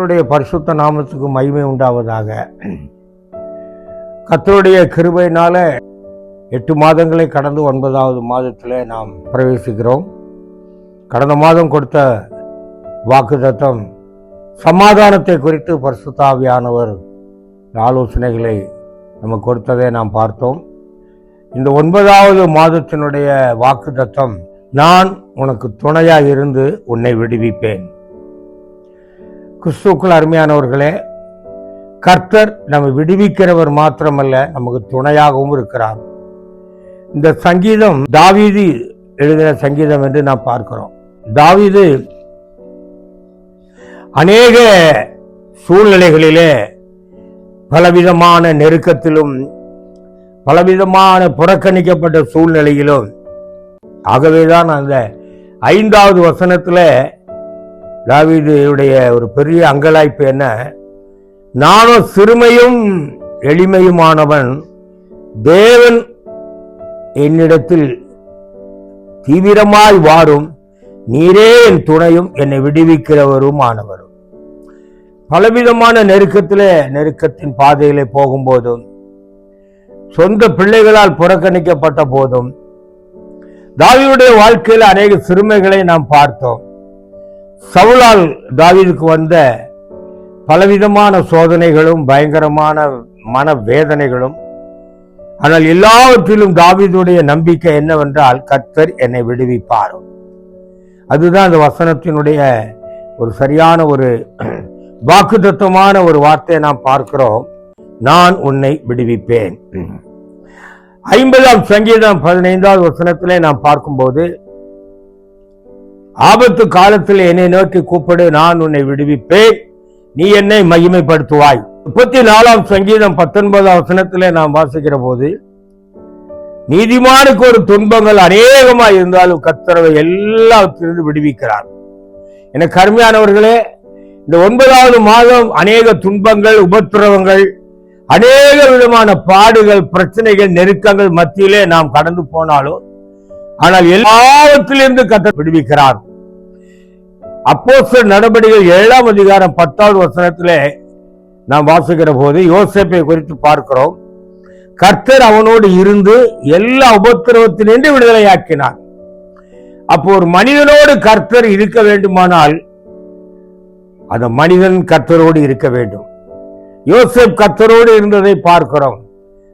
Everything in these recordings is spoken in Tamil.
கர்த்தருடைய பரிசுத்த நாமத்துக்கு மகிமை உண்டாவதாக. கர்த்தருடைய கிருபையினால 8 மாதங்களை கடந்து 9வது மாதத்தில் நாம் பிரவேசிக்கிறோம். கடந்த மாதம் கொடுத்த வாக்குத்தத்தம் சமாதானத்தை குறித்து பரிசுத்த ஆவியானவர் ஆலோசனைகளை நமக்கு கொடுத்ததை நாம் பார்த்தோம். இந்த 9வது மாதத்தினுடைய வாக்குத்தத்தம், நான் உனக்கு துணையாக இருந்து உன்னை விடுவிப்பேன். கிறிஸ்துவுக்குள் அருமையானவர்களே, கர்த்தர் நம்ம விடுவிக்கிறவர் மாத்திரமல்ல, நமக்கு துணையாகவும் இருக்கிறார். இந்த சங்கீதம் தாவீது எழுதின சங்கீதம் என்று நாம் பார்க்கிறோம். தாவீது அநேக சூழ்நிலைகளிலே பலவிதமான நெருக்கத்திலும் பலவிதமான புறக்கணிக்கப்பட்ட சூழ்நிலையிலும், ஆகவேதான் அந்த 5வது வசனத்துல தாவீதுடைய ஒரு பெரிய அங்கலாய்ப்பு என்ன, நானும் சிறுமையும் எளிமையுமானவன், தேவன் என்னிடத்தில் தீவிரமாய் வாரும், நீரே என் துணையும் என்னை விடுவிக்கிறவரும் ஆனவரும். பலவிதமான நெருக்கத்தின் பாதையிலே போகும்போதும், சொந்த பிள்ளைகளால் புறக்கணிக்கப்பட்ட போதும், தாவீதுடைய வாழ்க்கையில் அநேக சிறுமைகளை நாம் பார்த்தோம். சவுலால் தாவீதுக்கு வந்த பலவிதமான சோதனைகளும் பயங்கரமான மனவேதனைகளும், ஆனால் எல்லாவற்றிலும் தாவீதுடைய நம்பிக்கை என்னவென்றால், கர்த்தர் என்னை விடுவிப்பார். அதுதான் அந்த வசனத்தினுடைய ஒரு சரியான ஒரு வாக்குத்தத்தமான ஒரு வார்த்தையை நாம் பார்க்கிறோம். நான் உன்னை விடுவிப்பேன். 50ஆம் சங்கீதம் 15வது வசனத்திலே நாம் பார்க்கும்போது, ஆபத்து காலத்தில் என்னை நோக்கி கூப்பிடு, நான் உன்னை விடுவிப்பேன், நீ என்னை மகிமைப்படுத்துவாய். 34ஆம் சங்கீதம் 19ஆம் வசனத்திலே நாம் வாசிக்கிற போது, நீதிமானுக்கு ஒரு துன்பங்கள் அநேகமாய் இருந்தாலும் கர்த்தரை எல்லாத்திலிருந்து விடுவிக்கிறார். எனக்கு அருமையானவர்களே, இந்த 9வது மாதம் அநேக துன்பங்கள், உபத்திரவங்கள், அநேக விதமான பாடுகள், பிரச்சனைகள், நெருக்கங்கள் மத்தியிலே நாம் கடந்து போனாலும், ஆனால் எல்லாவற்றிலிருந்து கர்த்தர் விடுவிக்கிறார். அப்போஸ்தலர் நடபடிகள் 7ஆம் அதிகாரம் 10வது வசனத்திலே நாம் வாசிக்கிற போது யோசேப்பை குறித்து பார்க்கிறோம். கர்த்தர் அவனோடு இருந்து எல்லா உபத்திரவத்தினின்று விடுதலையாக்கினார். அப்போ ஒரு மனிதனோடு கர்த்தர் இருக்க வேண்டுமானால் அந்த மனிதன் கர்த்தரோடு இருக்க வேண்டும். யோசேப் கர்த்தரோடு இருந்ததை பார்க்கிறோம்.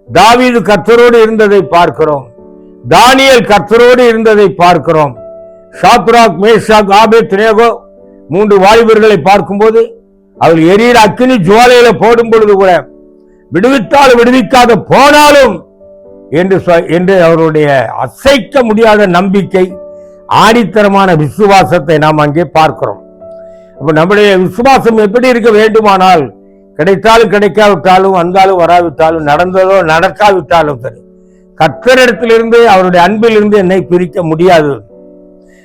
தாவீது கர்த்தரோடு இருந்ததை பார்க்கிறோம். தானியேல் கர்த்தரோடு இருந்ததை பார்க்கிறோம். சாத்ராக், மேஷாக், ஆபேத்நேகோ 3 வாலிபர்களை பார்க்கும்போது, அவர் எரியிற அக்கினி ஜுவாலையில போடும் பொழுது கூட, விடுவித்தாலும் விடுவிக்காத போனாலும் என்று அவருடைய அசைக்க முடியாத நம்பிக்கை, ஆணித்தரமான விசுவாசத்தை நாம் அங்கே பார்க்கிறோம். அப்ப நம்முடைய விசுவாசம் எப்படி இருக்க வேண்டுமானால், கிடைத்தாலும் கிடைக்காவிட்டாலும், வந்தாலும் வராவிட்டாலும், நடந்ததோ நடக்காவிட்டாலும் சரி, கர்த்தரிடத்திலிருந்து அவருடைய அன்பிலிருந்து என்னை பிரிக்க முடியாது.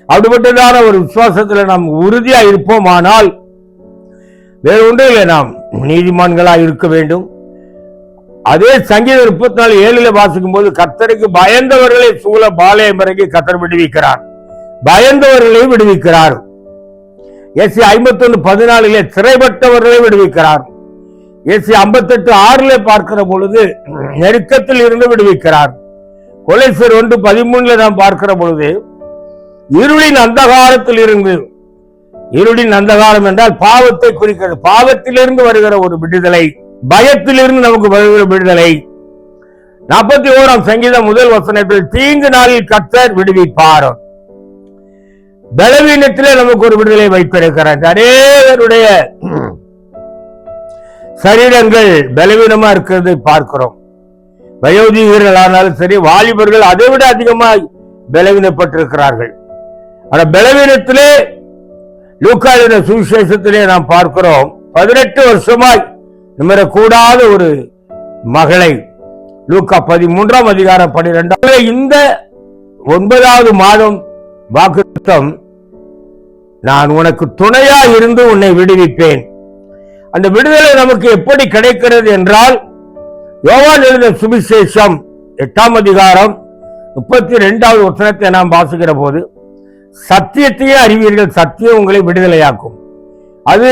அப்படிப்பட்டதான ஒரு விசுவாசத்துல நாம் உறுதியா இருப்போமானால், வேறு ஒன்றும் இல்லை, நாம் நீதிமான்களாக இருக்க வேண்டும். அதே சங்கீதம் 34:7 வாசிக்கும் போது, கர்த்தருக்கு பயந்தவர்களை சூழ பாளையம் இறங்கி கர்த்தர் விடுவிக்கிறார், பயந்தவர்களை விடுவிக்கிறார். ஏசி 51:14 சிறைப்பட்டவர்களை விடுவிக்கிறார். ஏசி 58:6 பார்க்கிற பொழுது நெருக்கத்தில் இருந்து விடுவிக்கிறார். கொலைசர் 1:13 நாம் பார்க்கிற பொழுது, இருளின் அந்தகாரத்தில் இருந்து, இருளின் அந்தகாரம் என்றால் பாவத்தை குறிக்கிறது, பாவத்திலிருந்து வருகிற ஒரு விடுதலை, பயத்திலிருந்து நமக்கு வருகிற விடுதலை. 41ஆம் சங்கீதம் 1 வசனத்தில், தீங்கு நாளில் கர்த்தர் விடுவிப்பார். பலவீனத்திலே நமக்கு ஒரு விடுதலை வைத்திருக்கிறார். அநேகருடைய சரீரங்கள் பலவீனமா இருக்கிறதை பார்க்கிறோம். வயோதிகர்கள் ஆனாலும் சரி, வாலிபர்கள் அதை விட அதிகமாக பலவீனப்பட்டிருக்கிறார்கள். ஆனா பலவீனத்திலே லூக்கா எழுதின சுவிசேஷத்திலே நாம் பார்க்கிறோம், 18 வருஷமாய் நிமிரக்கூடாத ஒரு மகளை, லூக்கா 13ஆம் அதிகாரம் 12. இந்த 9வது மாதம் வாக்குத்தத்தம், நான் உனக்கு துணையா இருந்து உன்னை விடுவிப்பேன். அந்த விடுதலை நமக்கு எப்படி கிடைக்கிறது என்றால், யோவான் எழுதின சுவிசேஷம் 8ஆம் அதிகாரம் 32வது வசனத்தை நாம் வாசிக்கிற போது, சத்தியத்தையே அறிவீர்கள், சத்தியம் உங்களை விடுதலையாக்கும். அது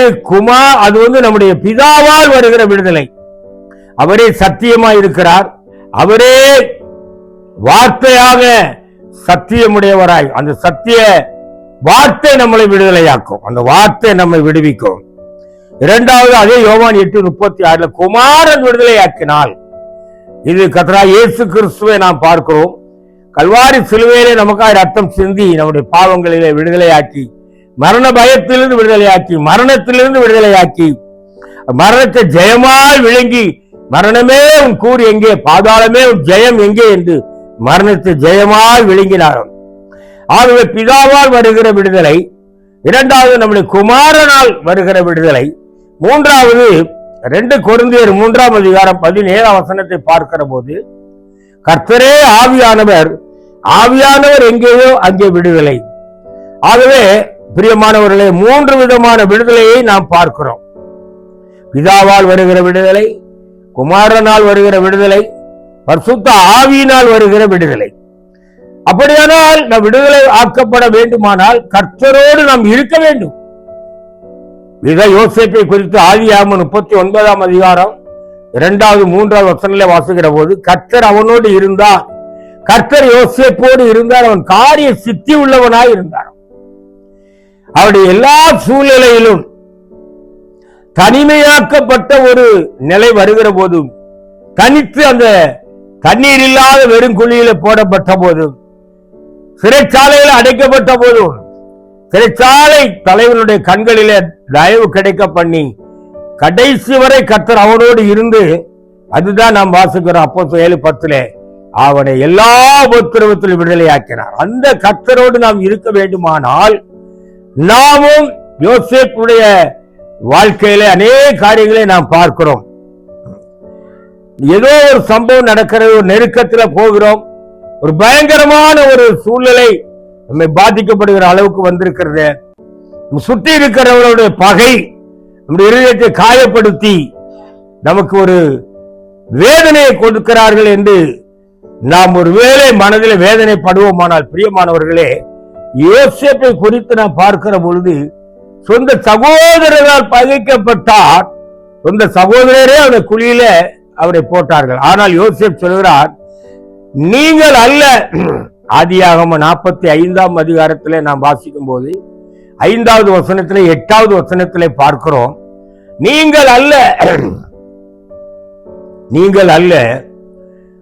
அது நம்முடைய பிதாவால் வருகிற விடுதலை. அவரே சத்தியமாய் இருக்கிறார். அவரே வார்த்தையாக சத்தியமுடையவராய், அந்த சத்திய வார்த்தை நம்மளை விடுதலையாக்கும். அந்த வார்த்தை நம்மை விடுவிக்கும். இரண்டாவது, அதே யோவான் 8:36 குமாரன் விடுதலையாக்கினால், இது கர்த்தராகிய இயேசு கிறிஸ்துவை நாம் பார்க்கிறோம். கல்வாரி சிலுவையிலே நமக்காக ரத்தம் சிந்தி நம்முடைய பாவங்களிலே விடுதலையாக்கி, மரண பயத்திலிருந்து விடுதலையாக்கி, மரணத்திலிருந்து விடுதலையாக்கி, மரணத்தை ஜெயமாய் விளங்கி, மரணமே உன் கூறு எங்கே, பாதாளமே உன் ஜெயம் எங்கே என்று மரணத்தை ஜெயமாய் விளங்கினார். ஆகவே பிதாவால் வருகிற விடுதலை, இரண்டாவது நம்முடைய குமாரனால் வருகிற விடுதலை, மூன்றாவது 2 கொரிந்தியர் 3:17 பார்க்கிற போது கர்த்தரே ஆவியானவர், ஆவியானவர் எங்கேயோ அங்கே விடுதலை. ஆகவே பிரியமானவர்களே, 3 விதமான விடுதலையை நாம் பார்க்கிறோம். பிதாவால் வருகிற விடுதலை, குமாரனால் வருகிற விடுதலை, பரிசுத்த ஆவியினால் வருகிற விடுதலை. அப்படியானால் நாம் விடுதலை ஆக்கப்பட வேண்டுமானால் கர்த்தரோடு நாம் இருக்க வேண்டும். இதை யோசேப்பை குறித்து ஆதியாகமம் 39 2, 3 வாசிக்கிற போது, கர்த்தர் அவனோடு இருந்தார், கர்த்தர் யோசேப்போடு இருந்தார், அவன் காரிய சித்தி உள்ளவனாய் இருந்தார். அவருடைய எல்லா சூழ்நிலையிலும் தனிமையாக்கப்பட்ட ஒரு நிலை வருகிற போதும், தனித்து அந்த தண்ணீர் இல்லாத வெறும் குழியில போடப்பட்ட போதும், சிறைச்சாலையில் அடைக்கப்பட்ட போதும், சிறைச்சாலை தலைவனுடைய கண்களிலே தயவு கிடைக்க பண்ணி கடைசி வரை கர்த்தர் அவனோடு இருந்து, அதுதான் நாம் வாசிக்கிறோம் அப்போஸ்தலர் 7:10 அவனை எல்லா உபத்திரவத்திலும் விடுதலையாக்கினார். அந்த கர்த்தரோடு நாம் இருக்க வேண்டுமானால் நாமும் யோசேப்புடைய வாழ்க்கையில அநேக காரியங்களை நாம் பார்க்கிறோம். ஏதோ ஒரு சம்பவம் நடக்கிறது, ஒரு நெருக்கத்தில் போகிறோம், ஒரு பயங்கரமான ஒரு சூழ்நிலை நம்மை பாதிக்கப்படுகிற அளவுக்கு வந்திருக்கிறது. சுற்றி இருக்கிறவர்களுடைய பகை நம்முடைய இருதயத்தை காயப்படுத்தி நமக்கு ஒரு வேதனையை கொடுக்கிறார்கள் என்று நாம் ஒரு வேளை மனதில் வேதனைப்படுவோமானால், பிரியமானவர்களே, யோசேப்பை குறித்து நாம் பார்க்கிற பொழுது சொந்த சகோதரரால் பகைக்கப்பட்டார். சொந்த சகோதரரே அந்த குழியில அவரை போட்டார்கள். ஆனால் யோசேப் சொல்கிறார், நீங்கள் அல்ல. ஆதியாகமம் 45 நாம் வாசிக்கும் போது 5வது வசனத்திலே 8வது வசனத்திலே பார்க்கிறோம், நீங்கள் அல்ல, நீங்கள் அல்ல,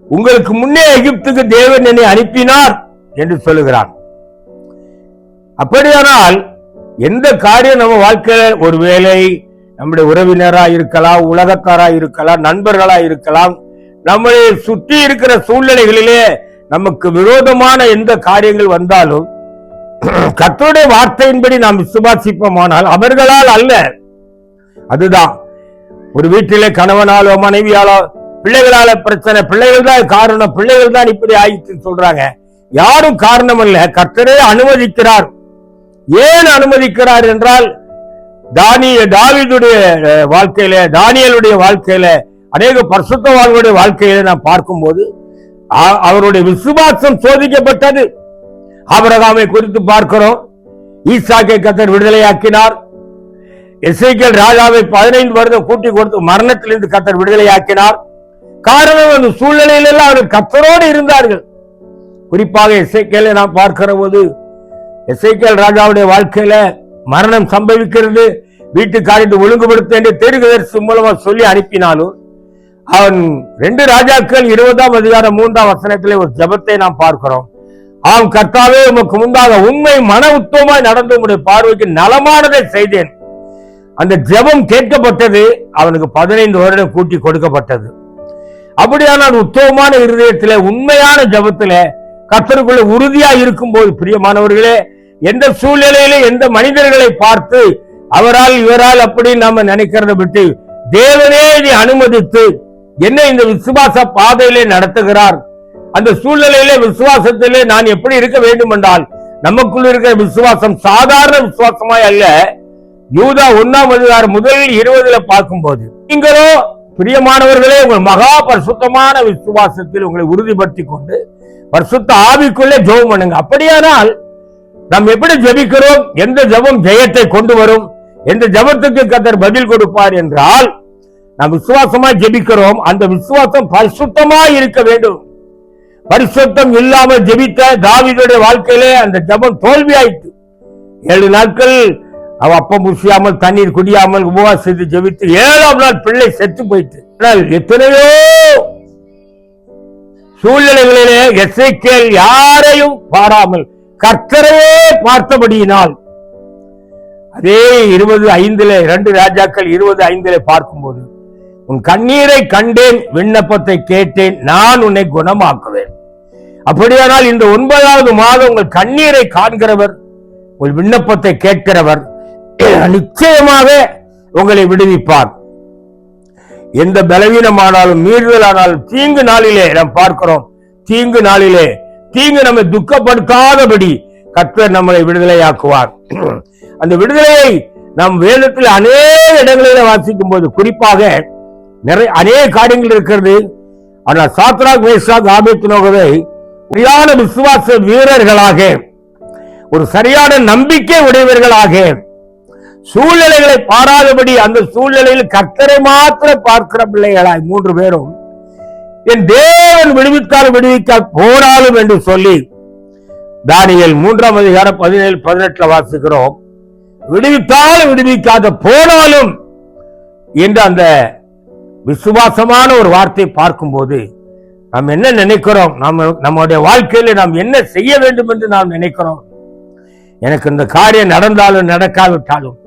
உங்களுக்கு முன்னே எகிப்துக்கு தேவன் என்னை அனுப்பினார் என்று சொல்லுகிறான். அப்படியானால் எந்த காரியம் நம்ம வாழ்க்கையில, ஒருவேளை நம்முடைய உறவினரா இருக்கலாம், உலகத்தாரா இருக்கலாம், நண்பர்களா இருக்கலாம், நம்மளை சுற்றி இருக்கிற சூழ்நிலைகளிலே நமக்கு விரோதமான எந்த காரியங்கள் வந்தாலும் கர்த்தருடைய வார்த்தையின்படி நாம் விசுவாசிப்போமானால் அவர்களால் அல்ல. அதுதான் ஒரு வீட்டிலே கணவனாலோ மனைவியாலோ பிள்ளைகளால பிரச்சனை, பிள்ளைகள் தான் காரணம், பிள்ளைகள் தான் இப்படி ஆயிடுச்சு சொல்றாங்க. யாரும் காரணம் அல்ல, கர்த்தரே அனுமதிக்கிறார். ஏன் அனுமதிக்கிறார் என்றால், தாவீதுடைய வாழ்க்கையில, தானியேலுடைய வாழ்க்கையில, அநேக பரிசுத்தவான்களுடைய வாழ்க்கையில நாம் பார்க்கும்போது அவருடைய விசுவாசம் சோதிக்கப்பட்டது. ஆபிரகாமை குறித்து பார்க்கிறோம், ஈசாக்கை கர்த்தர் விடுதலையாக்கினார். எசேக்கியேல் ராஜாவை 15 வருடம் கூட்டி கொடுத்து மரணத்திலிருந்து கர்த்தர் விடுதலையாக்கினார். காரணம், அந்த சூழ்நிலையில எல்லாம் அவர்கள் கர்த்தரோடு இருந்தார்கள். குறிப்பாக எசேக்கியேலை நாம் பார்க்கிற போது, எசேக்கியேல் ராஜாவுடைய வாழ்க்கையில மரணம் சம்பவிக்கிறது, வீட்டு காரியத்தை ஒழுங்குபடுத்த என்று தீர்க்கதரிசி மூலமா சொல்லி அனுப்பினாலும், அவன் 2 ராஜாக்கள் 20:3 ஒரு ஜெபத்தை நாம் பார்க்கிறோம். ஆம் கர்த்தாவே, உமக்கு முன்பாக உண்மை மன உத்தமாய் நடந்து உம்முடைய பார்வைக்கு நலமானதை செய்தேன். அந்த ஜெபம் கேட்கப்பட்டது. அவனுக்கு 15 வருடம் கூட்டி கொடுக்கப்பட்டது. அப்படியானால் உத்தமமான இருதயத்திலே, உண்மையான ஜெபத்திலே கர்த்தருக்குள்ள உறுதியா இருக்கும் போது, பிரியமானவர்களே, எந்த சூழ்நிலையிலே எந்த மனிதர்களை பார்த்து அவரால் இவரால் அப்படி நாம நினைக்கிறத விட்டு, தேவனே நீ அனுமதித்து என்ன இந்த விசுவாச பாதையிலே நடத்துகிறார், அந்த சூழ்நிலையிலே விசுவாசத்திலே நான் எப்படி இருக்க வேண்டும் என்றால், நமக்குள்ள இருக்கிற விசுவாசம் சாதாரண விசுவாசமாய் அல்ல. யூதா 1:20 பார்க்கும்போது, நீங்களோ பிரியமானவர்களே உங்கள் மகா பரிசுத்தமான விசுவாசத்தில் உங்களை உறுதிப்படுத்திக் கொண்டு பரிசுத்த ஆவிக்குள்ளே ஜெபம் பண்ணுங்க. அப்படியானால் நாம் எப்படி ஜெபிக்கிறோம், எந்த ஜெபம் ஜெயத்தை கொண்டு வரும், எந்த ஜெபத்துக்கு கர்த்தர் பதில் கொடுப்பார் என்றால், நாம் விசுவாசமா ஜெபிக்கிறோம், அந்த விசுவாசம் பரிசுத்தமாய் இருக்க வேண்டும். பரிசுத்தம் இல்லாமல் ஜெபித்த தாவீதுடைய வாழ்க்கையிலே அந்த ஜெபம் தோல்வியாயிற்று. 7 நாட்கள் அவ அப்பம் புசியாமல் தண்ணீர் குடியாமல் உபவாசித்து ஜெபித்து 7ஆம் நாள் பிள்ளை செத்து போயிட்டு. எத்தனையோ சூழ்நிலைகளிலே எசேக்கியேல் யாரையும் பாராமல் கர்த்தரையே பார்த்தபடியினால், அதே 20:5 2 ராஜாக்கள் 20:5 பார்க்கும்போது, உன் கண்ணீரை கண்டேன், விண்ணப்பத்தை கேட்டேன், நான் உன்னை குணமாக்குவேன். அப்படியானால் இந்த 9வது மாதம் உங்கள் கண்ணீரை காண்கிறவர், உங்கள் விண்ணப்பத்தை கேட்கிறவர் நிச்சயமாக உங்களை விடுவிப்பார். எந்த பலவீனமானாலும் மீறுதலானாலும் தீங்கு நாளிலே நாம் பார்க்கிறோம், தீங்கு நாளிலே தீங்கு நம்மை துக்கப்படுத்தாதபடி கர்த்தர் நம்மை விடுதலையாக்குவார். அந்த விடுதலையை நாம் வேதத்தில் அநேக இடங்களில் வாசிக்கும் போது, குறிப்பாக அநேக காரியங்கள் இருக்கிறது. ஆனால் சாத்ராக் மேஷாக் ஆபேத்நேகோவை சரியான விசுவாச வீரர்களாக, ஒரு சரியான நம்பிக்கை உடையவர்களாக, சூழ்நிலைகளை பாராதபடி அந்த சூழ்நிலையில் கர்த்தரை மாத்திரம் பார்க்கிற பிள்ளைகளாய் 3 பேரும் என் தேவன் விடுவித்தால் விடுவிக்க போனாலும் என்று சொல்லி தானியேல் 3ஆம் அதிகாரம் 17-18 வாசிக்கிறோம். விடுவித்தாலும் விடுவிக்காத போனாலும் என்று அந்த விசுவாசமான ஒரு வார்த்தை பார்க்கும்போது நாம் என்ன நினைக்கிறோம்? நம்முடைய வாழ்க்கையில நாம் என்ன செய்ய வேண்டும் என்று நாம் நினைக்கிறோம்? எனக்கு இந்த காரியம் நடந்தாலும் நடக்காவிட்டாலும்,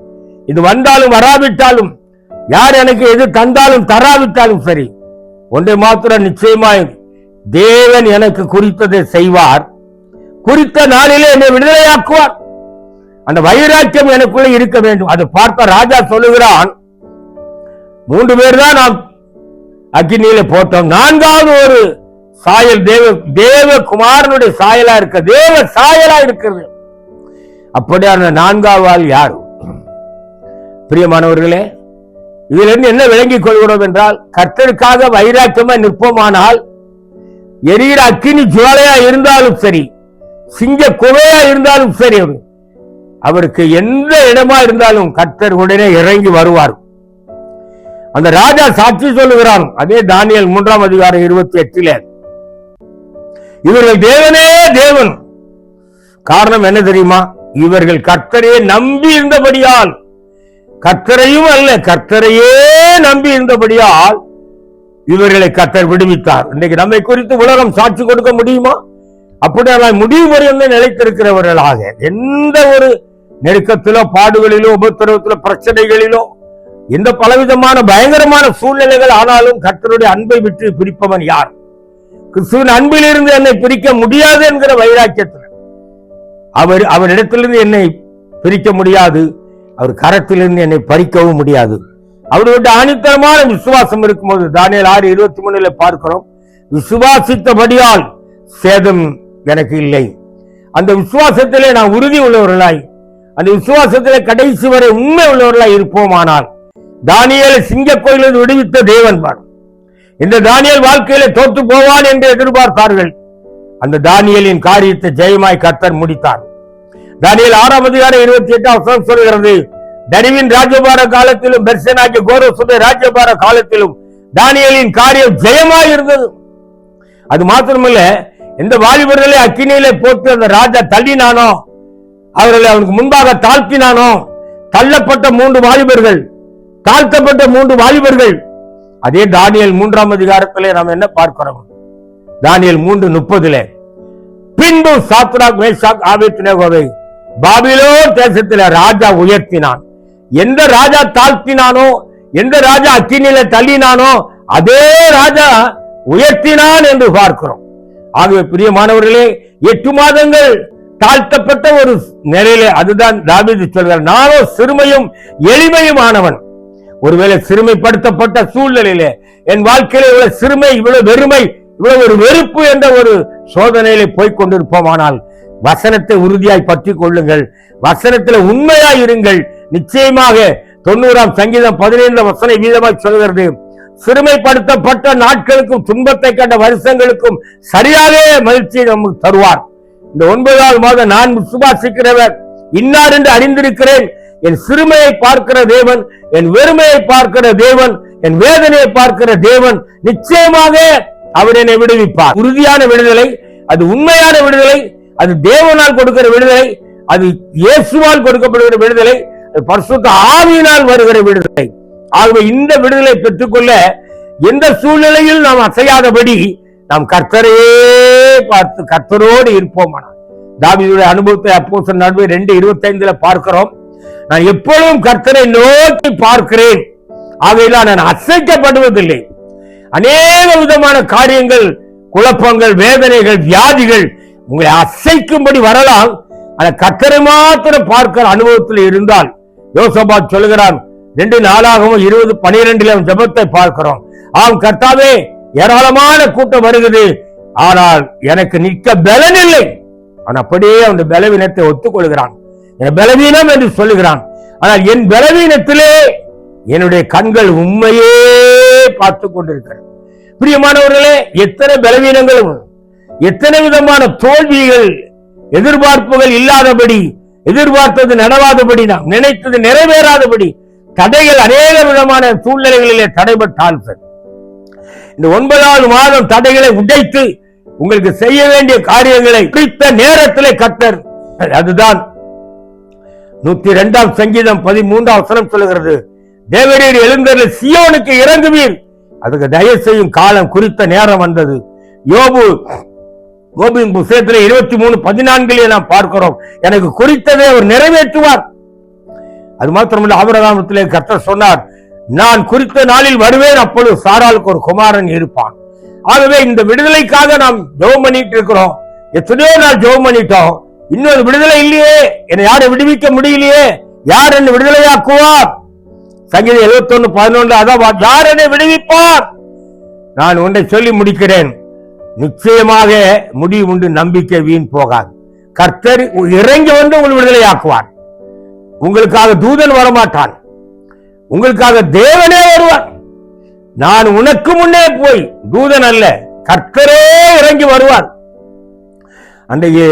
இது வந்தாலும் வராவிட்டாலும், யார் எனக்கு எது தந்தாலும் தராவிட்டாலும் சரி, ஒன்றை மாத்திரம் நிச்சயமாய் தேவன் எனக்கு குறித்ததை செய்வார், குறித்த நாளிலே என்னை விடுதலையாக்குவார். அந்த வைராக்கியம் எனக்குள்ளே இருக்க வேண்டும். அதை பார்த்த ராஜா சொல்லுகிறான், 3 பேர் தான் நாம் அக்கினியில போட்டோம், 4வது ஒரு சாயல் தேவ குமாரனுடைய சாயலா இருக்க, தேவ சாயலா இருக்கிறது. அப்படியான 4வது ஆள் யார்? பிரியமானவர்களே, இதுல இருந்து என்ன விளங்கிக் கொள்கிறோம் என்றால், கர்த்தருக்காக வைராக்கியமா நிற்போமானால், எரிகிற அக்கினி ஜுவாலையா இருந்தாலும் சரி, சிங்க குகையா இருந்தாலும் சரி, அவருக்கு எந்த இடமா இருந்தாலும் கர்த்தர் உடனே இறங்கி வருவார். அந்த ராஜா சாட்சி சொல்லுகிறான். அதே தானியேல் 3ஆம் அதிகாரம் 28 இவர்கள் தேவனே தேவன். காரணம் என்ன தெரியுமா? இவர்கள் கர்த்தரையே நம்பி இருந்தபடியால், கர்த்தரையும் அல்ல கர்த்தரையே நம்பி இருந்தபடியால் இவர்களை கர்த்தர் விடுவித்தார். இன்னைக்கு நம்மை குறித்து உலகம் சாட்சி கொடுக்க முடியுமா? அப்படியே முடிவு வரை நிலைத்திருக்கிறவர்களாக, எந்த ஒரு நெருக்கத்திலோ பாடுகளிலோ உபத்திரவத்திலோ பிரச்சனைகளிலோ எந்த பலவிதமான பயங்கரமான சூழ்நிலைகள் ஆனாலும் கர்த்தருடைய அன்பை விட்டு பிரிப்பவன் யார்? கிறிஸ்துவின் அன்பிலிருந்து என்னை பிரிக்க முடியாது என்கிற வைராக்கியத்தில் அவரிடத்திலிருந்து என்னை பிரிக்க முடியாது, அவர் கரத்திலிருந்து என்னை பறிக்கவும் முடியாது. அவருடைய ஆணித்தரமான விசுவாசம் இருக்கும்போது தானியேல் 6:23 பார்க்கிறோம், விசுவாசித்தபடியால் சேதம் எனக்கு இல்லை. அந்த விசுவாசத்திலே நான் உறுதி உள்ளவர்களாய், அந்த விசுவாசத்திலே கடைசி வரை உண்மை உள்ளவர்களாய் இருப்போமானால், தானியேலை சிங்க கோயிலில் விடுவித்த தேவன் பார். இந்த தானியேல் வாழ்க்கையில தோற்று போவான் என்று எதிர்பார்த்தார்கள். அந்த தானியேலின் காரியத்தை ஜெயமாய் கர்த்தர் முடித்தார். தானியேல் 6ஆம் அதிகாரம் 28 சொல்கிறது, தரிவின் ராஜபார காலத்திலும் பெர்சனாகிய கோரேசுடைய ராஜபார காலத்திலும் தானியேலின் காரியம் ஜெயமாய் இருந்தது. அது மாத்திரமல்ல, எந்த வாலிபர்களை அக்கினியிலே போட்டு அந்த ராஜா தள்ளினானோ, அவர்களை அவனுக்கு முன்பாக தாழ்த்தினானோ, தள்ளப்பட்ட 3 வாலிபர்கள், தாழ்த்தப்பட்ட 3 வாலிபர்கள், அதே தானியேல் 3ஆம் அதிகாரத்திலே நாம் என்ன பார்க்கிறோம்? தானியேல் 3:30 பின்பு சாத்ராக் மேஷாக் ஆபேத்நேகோவை பாபிலோன் தேசத்திலே ராஜா உயர்த்தினான். எந்த ராஜா தாழ்த்தினானோ, எந்த ராஜா அக்கினியில தள்ளினானோ, அதே ராஜா உயர்த்தினான் என்று பார்க்கிறோம். ஆகவே பிரியமானவர்களே, 8 மாதங்கள் தாழ்த்தப்பட்ட ஒரு நிலையிலே, அதுதான் தாவீது சொல்கிறார், நானோ சிறுமையும் எளிமையும் ஆனவன். ஒருவேளை சிறுமைப்படுத்தப்பட்ட சூழ்நிலையிலே, என் வாழ்க்கையில இவ்வளவு சிறுமை, இவ்வளவு வெறுமை, இவ்வளவு ஒரு வெறுப்பு என்ற ஒரு சோதனையிலே போய்கொண்டிருப்போமானால், வசனத்தை உறுதியாய் பற்றி கொள்ளுங்கள், வசனத்தில் உண்மையாய் இருங்கள். நிச்சயமாக 90ஆம் சங்கீதம் 15 வீதமாய் சொல்கிறது, சிறுமைப்படுத்தப்பட்ட நாட்களுக்கும் துன்பத்தை கண்ட வருஷங்களுக்கும் சரியாகவே மகிழ்ச்சியை நமக்கு தருவார். இந்த 9ஆவது மாதம் நான் விசுவாசிக்கிறவர் இன்னார் என்று அறிந்திருக்கிறேன், என் சிறுமையை பார்க்கிற தேவன், என் வெறுமையை பார்க்கிற தேவன், என் வேதனையை பார்க்கிற தேவன் நிச்சயமாக அவர் என்னை விடுவிப்பார். உறுதியான விடுதலை, அது உண்மையான விடுதலை, அது தேவனால் கொடுக்கிற விடுதலை, அது இயேசுவால் கொடுக்கப்படுகிற விடுதலை, அது பரிசுத்த ஆவியினால் வருகிற விடுதலை. ஆகவே இந்த விடுதலை பெற்றுக்கொள்ள எந்த சூழ்நிலையில் நாம் அசையாதபடி நாம் கர்த்தரையே பார்த்து கர்த்தரோடு இருப்போமானால், தாவீதுடைய அனுபவத்தை அப்போஸ்தலர் நடுவே 2:25 பார்க்கிறோம். நான் எப்பொழுதும் கர்த்தரை நோக்கி பார்க்கிறேன், ஆகையினால் நான் அசைக்கப்படுவதில்லை. அநேக விதமான காரியங்கள், குழப்பங்கள், வேதனைகள், வியாதிகள் உங்களை அசைக்கும்படி வரலாம். அந்த கர்த்தரை மாத்திரம் பார்க்கிற அனுபவத்தில் இருந்தால், யோசபாத் சொல்லுகிறான் 2 ஜெபத்தை பார்க்கிறோம். ஆம் கர்த்தாவே, ஏராளமான கூட்டம் வருகிறது, ஆனால் எனக்கு நிற்க பலன் இல்லை. அவன் அப்படியே அந்த பலவீனத்தை ஒத்துக்கொள்கிறான். என் பலவீனம் என்று சொல்லுகிறான். ஆனால் என் பலவீனத்திலே என்னுடைய கண்கள் உண்மையே பார்த்து கொண்டிருக்கிறது. பிரியமானவர்களே, எத்தனை பலவீனங்களும், எத்தனை விதமான தோல்விகள், எதிர்பார்ப்புகள் இல்லாதபடி, எதிர்பார்த்தது நடவாதபடி, நாம் நினைத்தது நிறைவேறாதபடி தடைகள் அநேக விதமான சூழ்நிலைகளிலே தடைபட்டால் சரி, இந்த 9வது மாதம் தடைகளை உடைத்து உங்களுக்கு செய்ய வேண்டிய காரியங்களை குறித்த நேரத்திலே கர்த்தர், அதுதான் 102 சங்கீதம் 13 சொல்லுகிறது, தேவரீர் எழுந்தருளி சீயோனுக்கு இறங்குவீர், அதுக்கு தயவு செய்யும் காலம் குறித்த நேரம் வந்தது. யோபுவின் புத்தகத்திலே 23:14 நாம் பார்க்கிறோம், எனக்கு குறித்ததை அவர் நிறைவேற்றுவார். அது மாத்திரமல்ல, ஆபிரகாமிலே கர்த்தர் சொன்னார், நான் குறித்த நாளில் வருவேன், அப்பொழுது சாராளுக்கு ஒரு குமாரன் இருப்பான். ஆகவே இந்த விடுதலைக்காக நாம் ஜெபம் பண்ணிட்டு இருக்கிறோம். எத்தனையோ நாள் ஜெபம் பண்ணிட்டோம், இன்னொரு விடுதலை இல்லையே, என்னை யாரை விடுவிக்க முடியலையே, யார் என்னை விடுதலையாக்குவார்? சங்கீதம் 71:11 அதான், யார் என்னை விடுவிப்பார்? நான் ஒன்றை சொல்லி முடிக்கிறேன், நிச்சயமாக முடிவு உண்டு, நம்பிக்கை வீண் போகாது. கர்த்தர் இறங்கி வந்து உங்களை விடுதலையாக்குவார். உங்களுக்காக தூதன் வரமாட்டான், உங்களுக்காக தேவனே வருவார். நான் உனக்கு முன்னே போய், தூதன் அல்ல, கர்த்தரே இறங்கி வருவார். அன்றைக்கு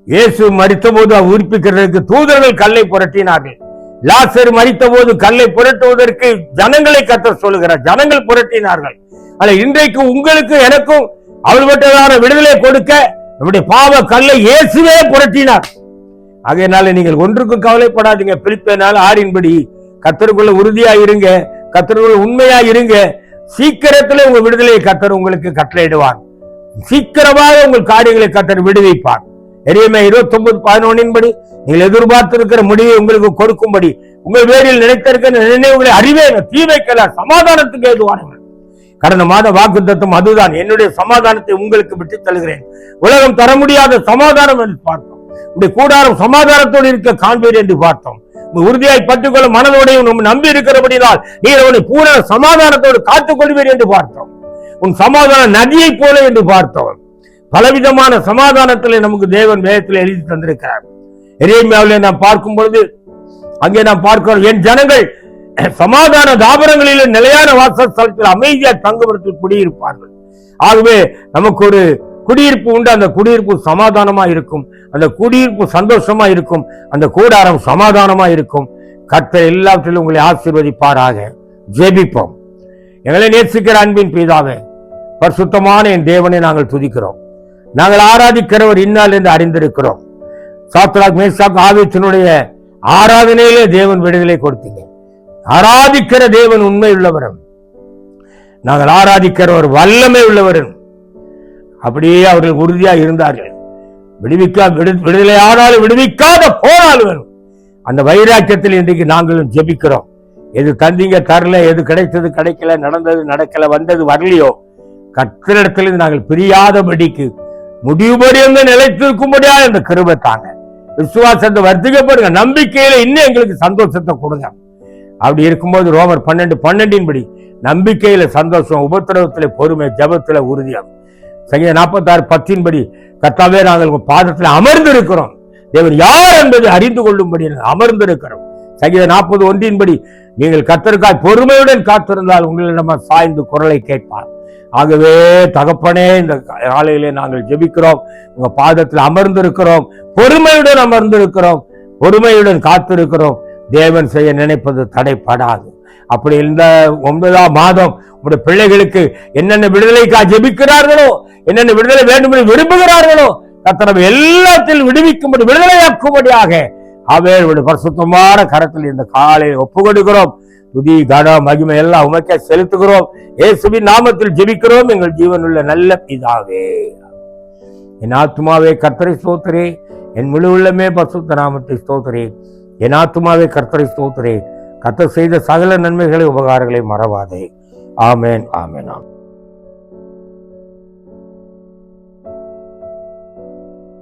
இயேசு மரித்த போது உயிர்ப்பிக்கிறதுக்கு தூதர்கள் கல்லை புரட்டினார்கள். லாசர் மரித்த போது கல்லை புரட்டுவதற்கு ஜனங்களை கர்த்தர் சொல்லுகிறார், ஜனங்கள் புரட்டினார்கள். ஆனால் இன்றைக்கு உங்களுக்கு எனக்கும் அவள்பட்டதான விடுதலை கொடுக்க நம்முடைய பாவ கல்லை இயேசுவே புரட்டினார். ஆகையினால நீங்கள் ஒன்றுக்கும் கவலைப்படாதீங்க. பிலிப்பியர் 4:6 கர்த்தருக்குள்ள உறுதியா இருங்க, கர்த்தருக்குள்ள உண்மையா இருங்க. சீக்கிரத்தில் உங்க விடுதலையை கர்த்தர் உங்களுக்கு கட்டளையிடுவார். சீக்கிரமாக உங்கள் காரியங்களை கர்த்தர் விடுவிப்பார். எரேமியா 29:11 நீங்கள் எதிர்பார்த்திருக்கிற முடிவை உங்களுக்கு கொடுக்கும்படி உங்கள் பேரில் நினைத்திருக்கிற நினைவுகளை அறிவேன், தீமைக்கல்ல சமாதானத்துக்கு ஏதுவானவர்கள். கடந்த மாத வாக்குத்தத்தம் அதுதான், என்னுடைய சமாதானத்தை உங்களுக்கு விட்டு தருகிறேன். உலகம் தர முடியாத சமாதானம் என்று பார்த்தோம். உடைய கூடாரம் சமாதானத்தோடு இருக்க காண்பீர் என்று பார்த்தோம். உறுதியாய் பற்றுக்கொள்ள மனதோடையும் நம்பி இருக்கிறபடினால் நீர் அவனை பூரண சமாதானத்தோடு காத்துக் கொள்வீர் என்று பார்த்தோம். உன் சமாதான நதியை போல என்று பார்த்தோம். பலவிதமான சமாதானத்திலே நமக்கு தேவன் வேதத்தில் எழுதி தந்திருக்கிறார். எரேமியாவிலே நாம் பார்க்கும் பொழுது அங்கே நாம் பார்க்கிறோம், என் ஜனங்கள் சமாதான தாபரங்களில் நிலையான வாசஸ்தலத்தில் அமைதியாக தங்குமிடத்தில் குடியிருப்பார்கள். ஆகவே நமக்கு ஒரு குடியிருப்பு உண்டு, அந்த குடியிருப்பு சமாதானமா இருக்கும், அந்த குடியிருப்பு சந்தோஷமா இருக்கும், அந்த கூடாரம் சமாதானமா இருக்கும். கர்த்தர் எல்லாவற்றிலும் உங்களை ஆசீர்வதிப்பாராக. ஜெபிப்போம். எங்களை நேசிக்கிற அன்பின் பிதாவே, பரிசுத்தமான என் தேவனை நாங்கள் துதிக்கிறோம். நாங்கள் ஆராதிக்கிறவர் இன்னால் என்று அறிந்திருக்கிறோம். சாத்ராக் மேஷாக் ஆபேத்நேகோவுடைய ஆராதனையிலே தேவன் விடுதலை கொடுத்தீங்க. ஆராதிக்கிற தேவன் உண்மை உள்ளவரும், நாங்கள் ஆராதிக்கிறவர் வல்லமை உள்ளவரும். அப்படியே அவர்கள் உறுதியா இருந்தார்கள். விடுதலை ஆனாலும் விடுவிக்காத போனாலும் அந்த வைராக்கியத்தில் இன்றைக்கு நாங்களும் ஜெபிக்கிறோம். எது தந்தீங்க தரல, எது கிடைத்தது கிடைக்கல, நடந்தது நடக்கல, வந்தது வரலையோ, கர்த்தரிடத்திலிருந்து நாங்கள் பிரியாதபடிக்கு முடிவுபடி வந்து நிலைத்திருக்கும்படியா இந்த கிருபை தாங்க. விசுவாசத்தை வர்த்திக்கப்படுங்க, நம்பிக்கையில இன்னும் எங்களுக்கு சந்தோஷத்தை கொடுங்க. அப்படி இருக்கும்போது ரோமர் 12:12 நம்பிக்கையில சந்தோஷம், உபத்திரவத்திலே பொறுமை, ஜபத்துல உறுதியாகும். சங்கீதம் 46:10 கர்த்தாவே நாங்கள் உங்க பாதத்தில் அமர்ந்து இருக்கிறோம், தேவன் யார் என்பதை அறிந்து கொள்ளும்படி அமர்ந்திருக்கிறோம். சங்கீதம் 40:1 நீங்கள் கர்த்தருக்காய் பொறுமையுடன் காத்திருந்தால் உங்களிடம் சாய்ந்து குரலை கேட்பார். ஆகவே தகப்பனே, இந்த காலையிலே நாங்கள் ஜெபிக்கிறோம், உங்க பாதத்தில் அமர்ந்திருக்கிறோம், பொறுமையுடன் அமர்ந்திருக்கிறோம், பொறுமையுடன் காத்திருக்கிறோம். தேவன் செய்ய நினைப்பது தடைப்படாது. அப்படி இந்த 9ஆம் மாதம் உங்களுடைய பிள்ளைகளுக்கு என்னென்ன விடுதலைக்காக ஜெபிக்கிறார்களோ, என்னென்ன விடுதலை வேண்டும் என்று விரும்புகிறார்களோ, கர்த்தர் எல்லாத்தில் விடுவிக்கும்படி விடுதலையாக்கும்படியாக அவருடைய பரிசுத்தமான கரத்தில் இந்த காலையில் ஒப்பு கொடுக்கிறோம். துதி கன மகிமை எல்லாம் உமக்கே செலுத்துகிறோம். இயேசுவின் நாமத்தில் ஜெபிக்கிறோம் எங்கள் ஜீவனுள்ள நல்ல பிதாவே. என் ஆத்துமாவே கர்த்தரை ஸ்தோத்திரே, என் முழு உள்ளமே பரிசுத்த நாமத்தை ஸ்தோத்திரே. என் ஆத்துமாவே கர்த்தரை ஸ்தோத்திரே. கர்த்தர் செய்த சகல நன்மைகளை உபகாரங்களை மறவாதே. ஆமென், ஆமென், ஆமென்.